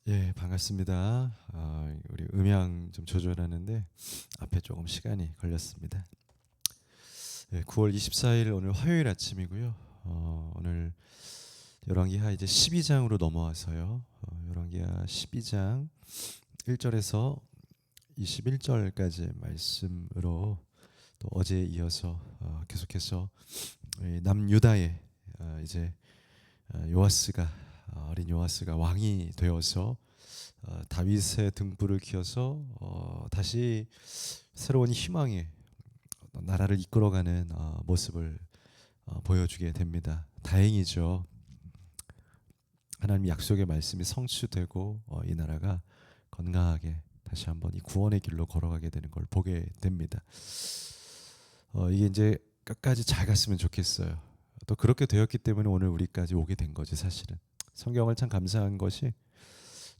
예, 반갑습니다. 우리 음향 좀 조절하는데 앞에 조금 시간이 걸렸습니다. 예, 9월 24일 오늘 화요일 아침이고요. 오늘 열왕기하 이제 12장으로 넘어와서요. 열왕기하 12장 1절에서 21절까지 말씀으로 또 어제에 이어서 계속해서 남유다의 이제 요아스가 어린 요아스가 왕이 되어서 다윗의 등불을 키워서 다시 새로운 희망의 나라를 이끌어가는 모습을 보여주게 됩니다. 다행이죠. 하나님 약속의 말씀이 성취되고 이 나라가 건강하게 다시 한번 이 구원의 길로 걸어가게 되는 걸 보게 됩니다. 이게 이제 끝까지 잘 갔으면 좋겠어요. 또 그렇게 되었기 때문에 오늘 우리까지 오게 된 거지 사실은. 성경을 참 감사한 것이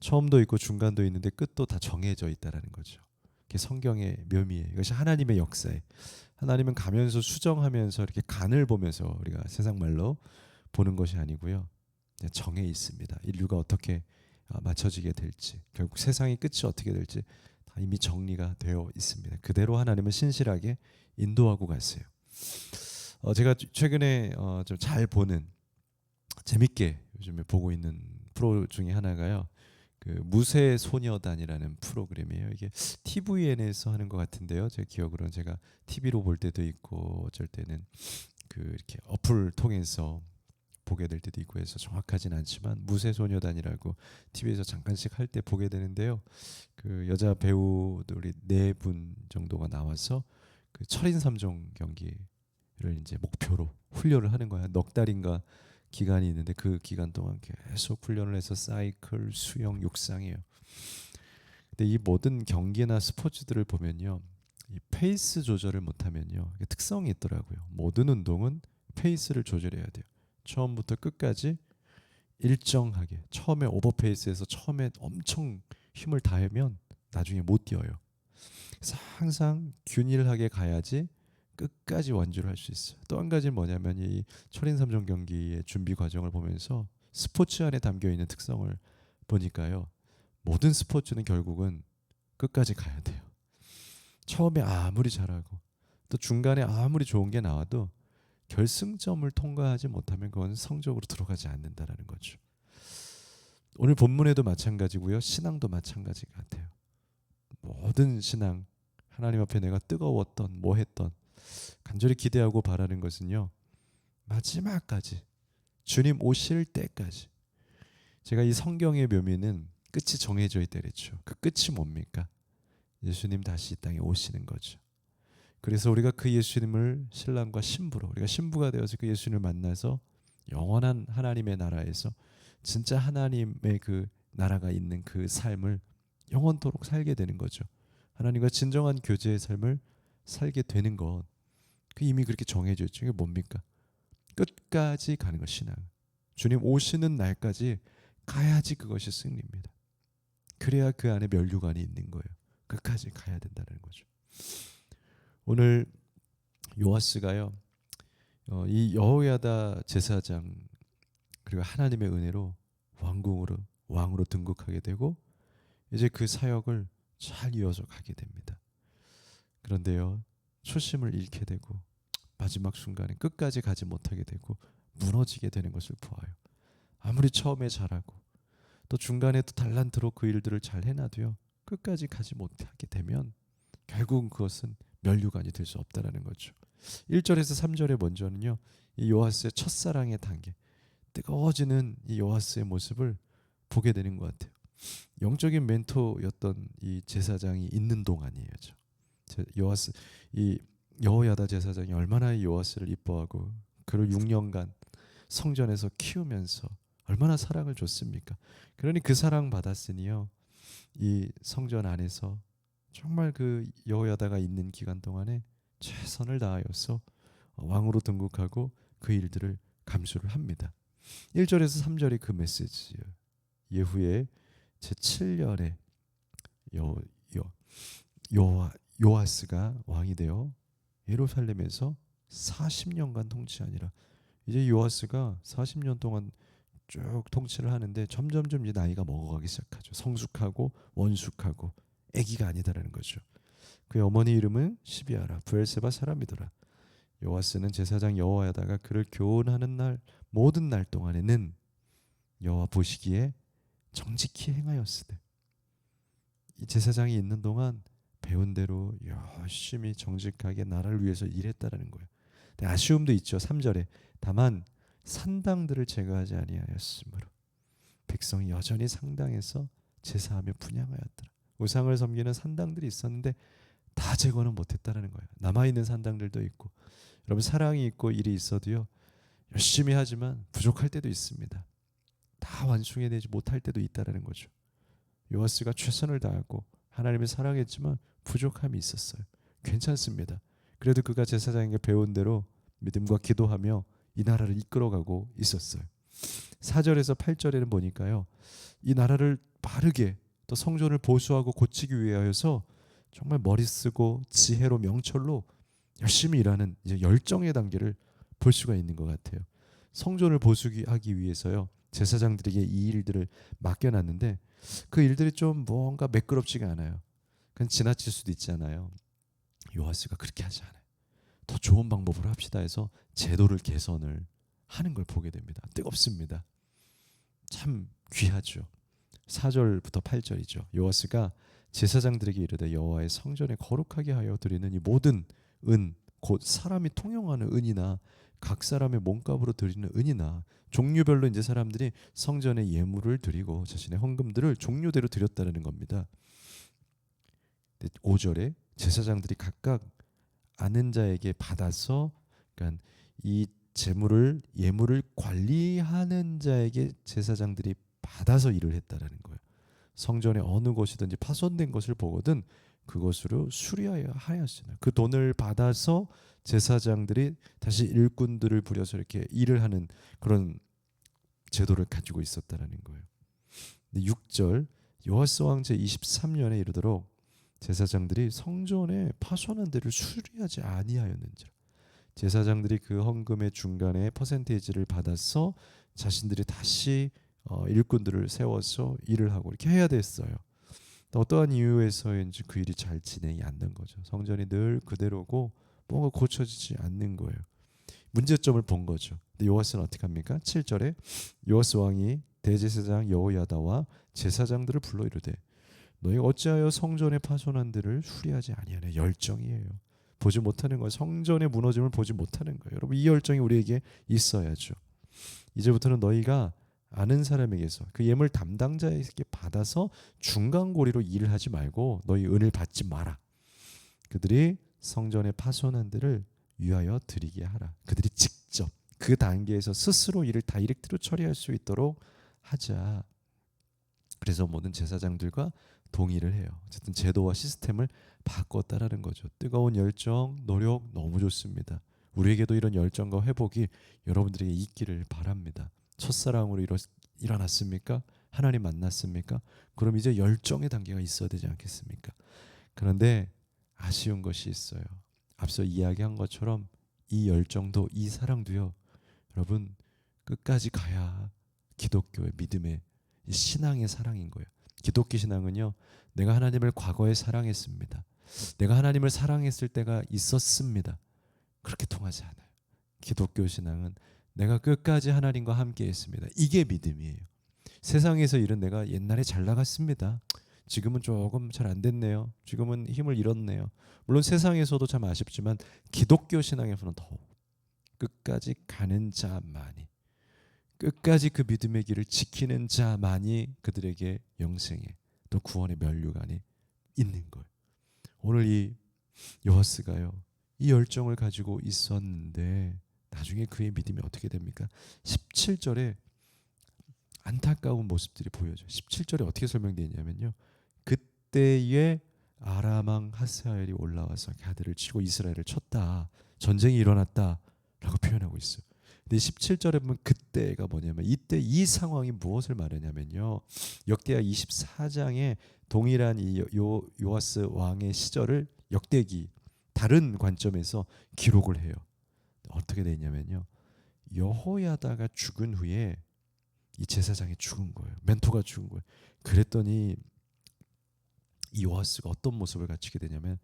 처음도 있고 중간도 있는데 끝도 다 정해져 있다라는 거죠. 그게 성경의 묘미예요. 이것이 하나님의 역사에 하나님은 가면서 수정하면서 이렇게 간을 보면서 우리가 세상 말로 보는 것이 아니고요. 정해 있습니다. 인류가 어떻게 맞춰지게 될지 결국 세상의 끝이 어떻게 될지 다 이미 정리가 되어 있습니다. 그대로 하나님은 신실하게 인도하고 가세요. 제가 최근에 좀 잘 보는 재밌게 요즘에 보고 있는 프로 중에 하나가요. 그 무쇠 소녀단이라는 프로그램이에요. 이게 TVN에서 하는 것 같은데요. 제 기억으로는 제가 TV로 볼 때도 있고 어쩔 때는 그 이렇게 어플 통해서 보게 될 때도 있고 해서 정확하진 않지만 무쇠 소녀단이라고 TV에서 잠깐씩 할 때 보게 되는데요. 그 여자 배우들이 4분 정도가 나와서 그 철인 3종 경기를 이제 목표로 훈련을 하는 거야. 넉 달인가 기간이 있는데 그 기간 동안 계속 훈련을 해서 사이클, 수영, 육상이에요. 근데 이 모든 경기나 스포츠들을 보면요, 이 페이스 조절을 못하면요, 특성이 있더라고요. 모든 운동은 페이스를 조절해야 돼요. 처음부터 끝까지 일정하게. 처음에 오버페이스해서 처음에 엄청 힘을 다하면 나중에 못 뛰어요. 그래서 항상 균일하게 가야지 끝까지 완주를 할 수 있어요. 또 한 가지는 뭐냐면 이 철인 3종 경기의 준비 과정을 보면서 스포츠 안에 담겨 있는 특성을 보니까요. 모든 스포츠는 결국은 끝까지 가야 돼요. 처음에 아무리 잘하고 또 중간에 아무리 좋은 게 나와도 결승점을 통과하지 못하면 그건 성적으로 들어가지 않는다라는 거죠. 오늘 본문에도 마찬가지고요. 신앙도 마찬가지 같아요. 모든 신앙 하나님 앞에 내가 뜨거웠던 뭐 했던 간절히 기대하고 바라는 것은요. 마지막까지 주님 오실 때까지 제가 이 성경의 묘미는 끝이 정해져 있다 그랬죠. 그 끝이 뭡니까? 예수님 다시 이 땅에 오시는 거죠. 그래서 우리가 그 예수님을 신랑과 신부로 우리가 신부가 되어서 그 예수님을 만나서 영원한 하나님의 나라에서 진짜 하나님의 그 나라가 있는 그 삶을 영원토록 살게 되는 거죠. 하나님과 진정한 교제의 삶을 살게 되는 것. 그 이미 그렇게 정해져 있죠. 이게 뭡니까? 끝까지 가는 것 신앙. 주님 오시는 날까지 가야지 그것이 승리입니다. 그래야 그 안에 면류관이 있는 거예요. 끝까지 가야 된다는 거죠. 오늘 요아스가요. 이 여호야다 제사장 그리고 하나님의 은혜로 왕으로 등극하게 되고 이제 그 사역을 잘 이어서 가게 됩니다. 그런데요. 초심을 잃게 되고 마지막 순간에 끝까지 가지 못하게 되고 무너지게 되는 것을 보아요. 아무리 처음에 잘하고 또 중간에 또 달란트로 그 일들을 잘 해놔도요. 끝까지 가지 못하게 되면 결국은 그것은 면류관이 될 수 없다라는 거죠. 1절에서 3절의 먼저는요. 이 요아스의 첫사랑의 단계 뜨거워지는 이 요아스의 모습을 보게 되는 것 같아요. 영적인 멘토였던 이 제사장이 있는 동안이에요. 요아스 이 여호야다 제사장이 얼마나 이 요아스를 이뻐하고 그를 6년간 성전에서 키우면서 얼마나 사랑을 줬습니까? 그러니 그 사랑 받았으니요. 이 성전 안에서 정말 그 여호야다가 있는 기간 동안에 최선을 다하여서 왕으로 등극하고 그 일들을 감수를 합니다. 1절에서 3절이 그 메시지예요. 예후의 제7년에 요, 요, 요아스가 왕이 되어 예루살렘에서 40년간 통치하니라. 이제 요아스가 40년 동안 쭉 통치를 하는데 점점점 이제 나이가 먹어가기 시작하죠. 성숙하고 원숙하고 아기가 아니다라는 거죠. 그의 어머니 이름은 시비아라 브엘세바 사람이더라. 요아스는 제사장 여호야다가 그를 교훈하는 날 모든 날 동안에는 여호와 보시기에 정직히 행하였으되, 이 제사장이 있는 동안 배운 대로 열심히 정직하게 나라를 위해서 일했다라는 거예요. 근데 아쉬움도 있죠. 3절에 다만 산당들을 제거하지 아니하였으므로 백성이 여전히 상당에서 제사하며 분향하였더라. 우상을 섬기는 산당들이 있었는데 다 제거는 못했다라는 거예요. 남아있는 산당들도 있고, 여러분 사랑이 있고 일이 있어도요 열심히 하지만 부족할 때도 있습니다. 다 완충해내지 못할 때도 있다라는 거죠. 요아스가 최선을 다하고 하나님을 사랑했지만 부족함이 있었어요. 괜찮습니다. 그래도 그가 제사장에게 배운 대로 믿음과 기도하며 이 나라를 이끌어가고 있었어요. 4절에서 8절에는 보니까요, 이 나라를 바르게 또 성전을 보수하고 고치기 위하여서 정말 머리 쓰고 지혜로 명철로 열심히 일하는 이제 열정의 단계를 볼 수가 있는 것 같아요. 성전을 보수하기 위해서요 제사장들에게 이 일들을 맡겨놨는데 그 일들이 좀 뭔가 매끄럽지가 않아요. 그냥 지나칠 수도 있잖아요. 요아스가 그렇게 하지 않아요. 더 좋은 방법으로 합시다 해서 제도를 개선을 하는 걸 보게 됩니다. 뜨겁습니다. 참 귀하죠. 4절부터 8절이죠. 요아스가 제사장들에게 이르되 여호와의 성전에 거룩하게 하여 드리는 이 모든 은, 곧 사람이 통용하는 은이나 각 사람의 몸값으로 드리는 은이나 종류별로 이제 사람들이 성전에 예물을 드리고 자신의 헌금들을 종류대로 드렸다는 겁니다. 5절에 제사장들이 각각 아는 자에게 받아서, 그러니까 이 예물을 관리하는 자에게 제사장들이 받아서 일을 했다라는 거예요. 성전의 어느 곳이든지 파손된 것을 보거든 그것으로 수리하여 하였으나, 그 돈을 받아서 제사장들이 다시 일꾼들을 부려서 이렇게 일을 하는 그런 제도를 가지고 있었다라는 거예요. 6절 요아스 왕 제 23년에 이르도록 제사장들이 성전의 파손한 데를 수리하지 아니하였는지라. 제사장들이 그 헌금의 중간에 퍼센테이지를 받아서 자신들이 다시 일꾼들을 세워서 일을 하고 이렇게 해야 됐어요. 어떠한 이유에서인지 그 일이 잘 진행이 안 된 거죠. 성전이 늘 그대로고 뭔가 고쳐지지 않는 거예요. 문제점을 본 거죠. 근데 요아스는 어떻게 합니까? 7절에 요아스 왕이 대제사장 여호야다와 제사장들을 불러 이르되 너희가 어찌하여 성전의 파손한 데를 수리하지 아니하냐. 열정이에요. 보지 못하는 거예요. 성전의 무너짐을 보지 못하는 거예요. 여러분 이 열정이 우리에게 있어야죠. 이제부터는 너희가 아는 사람에게서 그 예물 담당자에게 받아서 중간고리로 일을 하지 말고 너희 은을 받지 마라. 그들이 성전의 파손한 데를 위하여 드리게 하라. 그들이 직접 그 단계에서 스스로 일을 다이렉트로 처리할 수 있도록 하자. 그래서 모든 제사장들과 동의를 해요. 어쨌든 제도와 시스템을 바꿨다라는 거죠. 뜨거운 열정, 노력 너무 좋습니다. 우리에게도 이런 열정과 회복이 여러분들에게 있기를 바랍니다. 첫사랑으로 일어났습니까? 하나님 만났습니까? 그럼 이제 열정의 단계가 있어야 되지 않겠습니까? 그런데 아쉬운 것이 있어요. 앞서 이야기한 것처럼 이 열정도 이 사랑도요, 여러분 끝까지 가야 기독교의 믿음의 신앙의 사랑인 거예요. 기독교 신앙은요, 내가 하나님을 과거에 사랑했습니다. 내가 하나님을 사랑했을 때가 있었습니다. 그렇게 통하지 않아요. 기독교 신앙은 내가 끝까지 하나님과 함께 했습니다. 이게 믿음이에요. 세상에서 일은 내가 옛날에 잘 나갔습니다. 지금은 조금 잘 안 됐네요. 지금은 힘을 잃었네요. 물론 세상에서도 참 아쉽지만 기독교 신앙에서는 더욱 끝까지 가는 자만이, 끝까지 그 믿음의 길을 지키는 자만이 그들에게 영생에 또 구원의 면류관이 있는 거예요. 오늘 이 요아스가요, 이 열정을 가지고 있었는데 나중에 그의 믿음이 어떻게 됩니까? 17절에 안타까운 모습들이 보여져요. 17절에 어떻게 설명되어 있냐면요, 그때에 아람 왕 하스야엘이 올라와서 가드를 치고 이스라엘을 쳤다, 전쟁이 일어났다 라고 표현하고 있어요. 근데 17절에 보면 그때가 뭐냐면, 이때 이 상황이 무엇을 말하냐면요, 역대하 24장에 동일한 이 요아스 왕의 시절을 역대기 다른 관점에서 기록을 해요. 어떻게 되냐면요, 여호야다가 죽은 후에 이 제사장이 죽은 거예요. 멘토가 죽은 거예요. 그랬더니 이 요아스가 어떤 모습을 갖추게 되냐면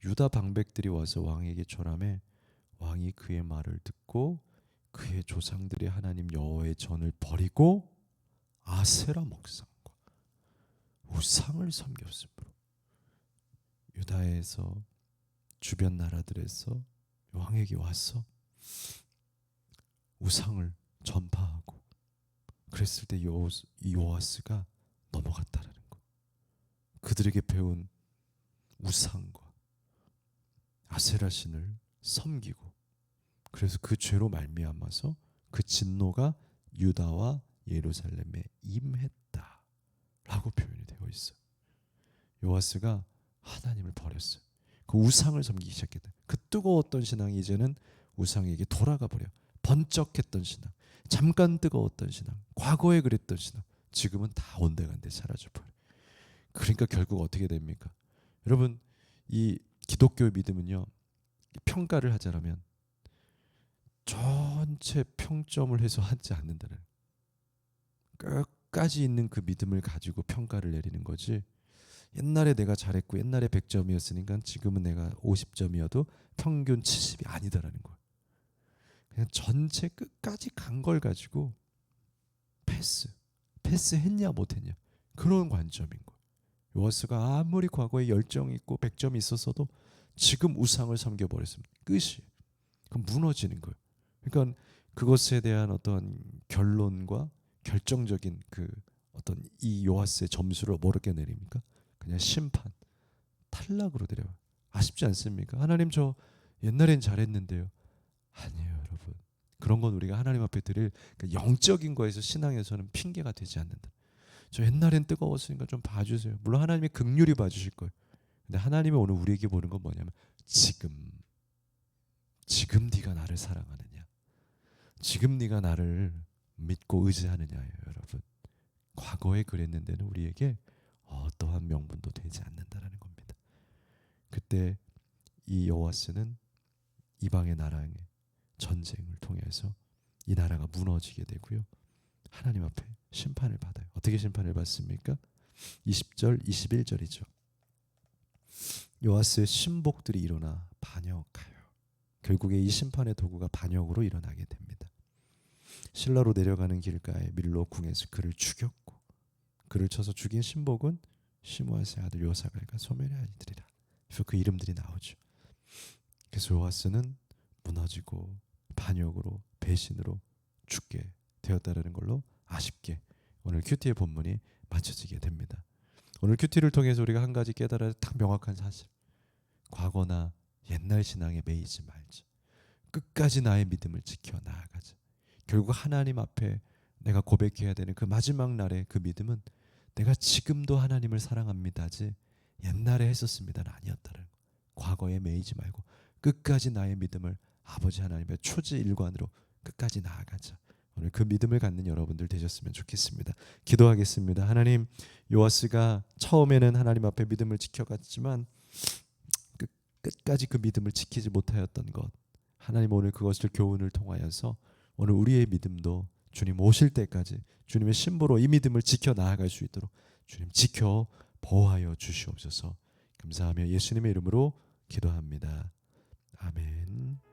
유다 방백들이 와서 왕에게 절함해 왕이 그의 말을 듣고 그의 조상들의 하나님 여호와의 전을 버리고 아세라 목상과 우상을 섬겼으므로 유다에서 주변 나라들에서 왕에게 와서 우상을 전파하고 그랬을 때 이 요아스가 넘어갔다라는 거. 그들에게 배운 우상과 아세라 신을 섬기고 그래서 그 죄로 말미암아서 그 진노가 유다와 예루살렘에 임했다라고 표현이 되어 있어요. 요아스가 하나님을 버렸어요. 그 우상을 섬기기 시작했다. 그 뜨거웠던 신앙이 이제는 우상에게 돌아가 버려. 번쩍했던 신앙, 잠깐 뜨거웠던 신앙, 과거에 그랬던 신앙, 지금은 다 온데간데 사라져 버려. 그러니까 결국 어떻게 됩니까? 여러분, 이 기독교의 믿음은요, 평가를 하자면 전체 평점을 해서 하지 않는다는, 끝까지 있는 그 믿음을 가지고 평가를 내리는 거지. 옛날에 내가 잘했고 옛날에 100점이었으니까 지금은 내가 50점이어도 평균 70이 아니다라는 거예요. 그냥 전체 끝까지 간 걸 가지고 패스했냐 못했냐, 그런 관점인 거예요. 요아스가 아무리 과거에 열정이 있고 100점이 있었어도 지금 우상을 섬겨버렸으면 끝이, 그럼 무너지는 거예요. 그러니까 그것에 대한 어떤 결론과 결정적인 그 어떤 이 요아스의 점수를 뭐렇게 내립니까? 그냥 심판, 탈락으로 내려요. 아쉽지 않습니까? 하나님, 저 옛날엔 잘했는데요. 아니에요, 여러분. 그런 건 우리가 하나님 앞에 드릴 그 영적인 거에서, 신앙에서는 핑계가 되지 않는다. 저 옛날엔 뜨거웠으니까 좀 봐주세요. 물론 하나님이 긍휼히 봐주실 거예요. 근데 하나님이 오늘 우리에게 보는 건 뭐냐면 지금 네가 나를 사랑하느냐, 지금 네가 나를 믿고 의지하느냐예요, 여러분. 과거에 그랬는데는 우리에게 어떠한 명분도 되지 않는다라는 겁니다. 그때 이 여호와스는 이방의 나라의 전쟁을 통해서 이 나라가 무너지게 되고요, 하나님 앞에 심판을 받아요. 어떻게 심판을 받습니까? 20절 21절이죠. 요아스의 신복들이 일어나 반역하여 결국에 이 심판의 도구가 반역으로 일어나게 됩니다. 실라로 내려가는 길가에 밀로 궁에서 그를 죽였고, 그를 쳐서 죽인 신복은 시므아스의 아들 요사갈과 소멸의 아이들이라. 그래서 그 이름들이 나오죠. 그래서 요아스는 무너지고 반역으로, 배신으로 죽게 되었다라는 걸로 아쉽게 오늘 큐티의 본문이 마쳐지게 됩니다. 오늘 큐티를 통해서 우리가 한 가지 깨달아야 딱 명확한 사실, 과거나 옛날 신앙에 매이지 말자. 끝까지 나의 믿음을 지켜 나아가자. 결국 하나님 앞에 내가 고백해야 되는 그 마지막 날의 그 믿음은 내가 지금도 하나님을 사랑합니다지 옛날에 했었습니다는 아니었다는 거. 과거에 매이지 말고 끝까지 나의 믿음을 아버지 하나님의 초지일관으로 끝까지 나아가자. 오늘 그 믿음을 갖는 여러분들 되셨으면 좋겠습니다. 기도하겠습니다. 하나님, 요아스가 처음에는 하나님 앞에 믿음을 지켜갔지만 끝까지 그 믿음을 지키지 못하였던 것, 하나님 오늘 그것을 교훈을 통하여서 오늘 우리의 믿음도 주님 오실 때까지 주님의 신부로 이 믿음을 지켜 나아갈 수 있도록 주님 지켜 보호하여 주시옵소서. 감사하며 예수님의 이름으로 기도합니다. 아멘.